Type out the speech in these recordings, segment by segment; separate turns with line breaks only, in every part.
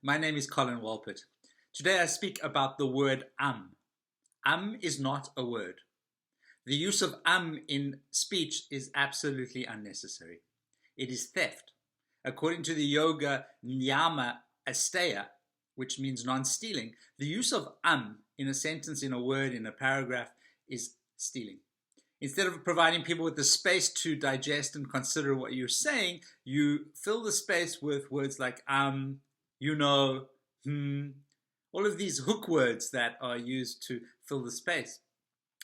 My name is Colin Walpert. Today I speak about the word is not a word. The use of in speech is absolutely unnecessary. It is theft. According to the yoga yama Asteya, which means non-stealing, the use of in a sentence, in a word, in a paragraph is stealing. Instead of providing people with the space to digest and consider what you're saying, you fill the space with words like you know, all of these hook words that are used to fill the space.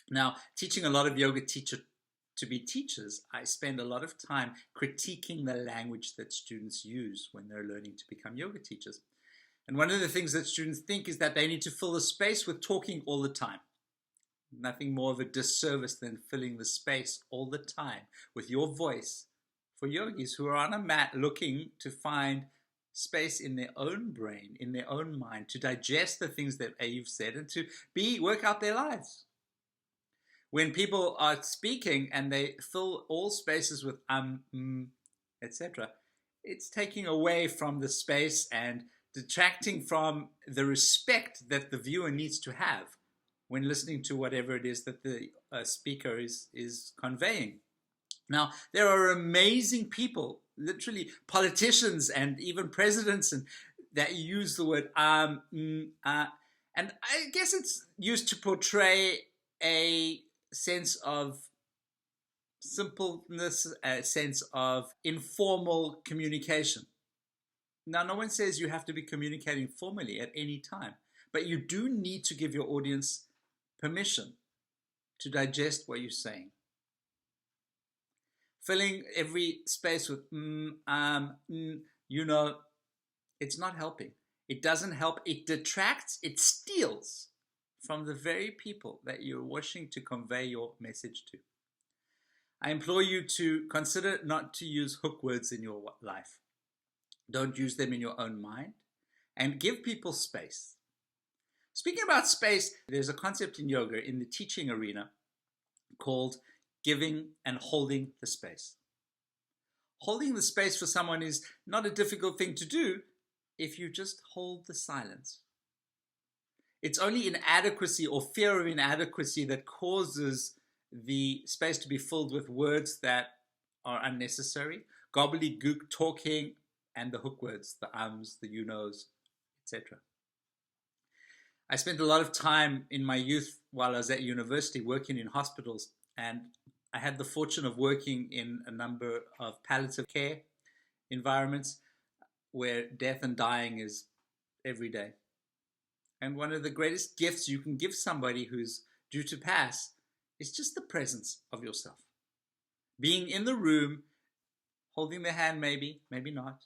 Now, teaching a lot of yoga to-be teachers, I spend a lot of time critiquing the language that students use when they're learning to become yoga teachers. And one of the things that students think is that they need to fill the space with talking all the time. Nothing more of a disservice than filling the space all the time with your voice for yogis who are on a mat looking to find space in their own brain, in their own mind, to digest the things that you've said and to work out their lives. When people are speaking and they fill all spaces with etc., it's taking away from the space and detracting from the respect that the viewer needs to have when listening to whatever it is that the speaker is conveying. Now, there are amazing people, literally politicians and even presidents, that use the word and I guess it's used to portray a sense of simpleness, a sense of informal communication. Now, no one says you have to be communicating formally at any time, but you do need to give your audience permission to digest what you're saying. Filling every space with you know, it's not helping. It doesn't help. It detracts, it steals from the very people that you're wishing to convey your message to. I implore you to consider not to use hook words in your life. Don't use them in your own mind, and give people space. Speaking about space, there's a concept in yoga, in the teaching arena, called giving and holding the space. Holding the space for someone is not a difficult thing to do if you just hold the silence. It's only inadequacy or fear of inadequacy that causes the space to be filled with words that are unnecessary, gobbledygook talking, and the hook words, the the you knows, etc. I spent a lot of time in my youth while I was at university working in hospitals, and I had the fortune of working in a number of palliative care environments where death and dying is every day. And one of the greatest gifts you can give somebody who's due to pass is just the presence of yourself. Being in the room, holding their hand maybe, maybe not,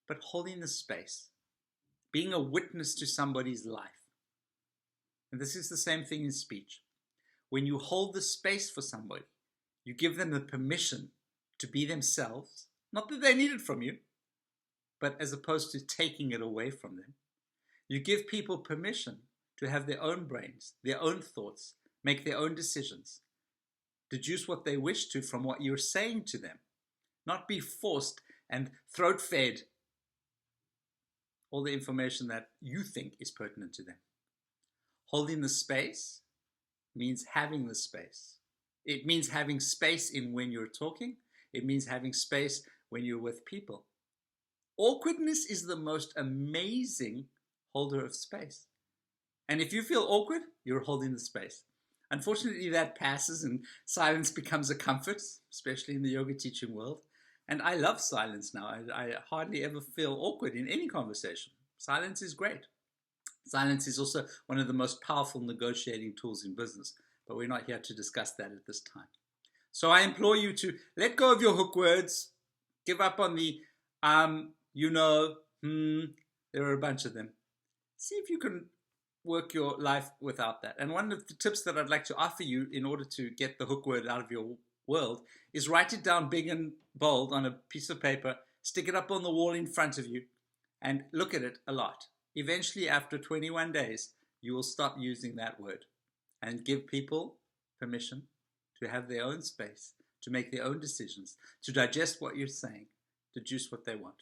but holding the space. Being a witness to somebody's life. And this is the same thing in speech. When you hold the space for somebody, you give them the permission to be themselves, not that they need it from you, but as opposed to taking it away from them. You give people permission to have their own brains, their own thoughts, make their own decisions, deduce what they wish to from what you're saying to them, not be forced and throat-fed all the information that you think is pertinent to them. Holding the space means having the space. It means having space in when you're talking. It means having space when you're with people. Awkwardness is the most amazing holder of space. And if you feel awkward, you're holding the space. Unfortunately, that passes and silence becomes a comfort, especially in the yoga teaching world. And I love silence now. I hardly ever feel awkward in any conversation. Silence is great. Silence is also one of the most powerful negotiating tools in business, but we're not here to discuss that at this time. So I implore you to let go of your hook words, give up on the you know, there are a bunch of them. See if you can work your life without that. And one of the tips that I'd like to offer you in order to get the hook word out of your world is write it down big and bold on a piece of paper, stick it up on the wall in front of you, and look at it a lot. Eventually, after 21 days, you will stop using that word and give people permission to have their own space, to make their own decisions, to digest what you're saying, deduce what they want.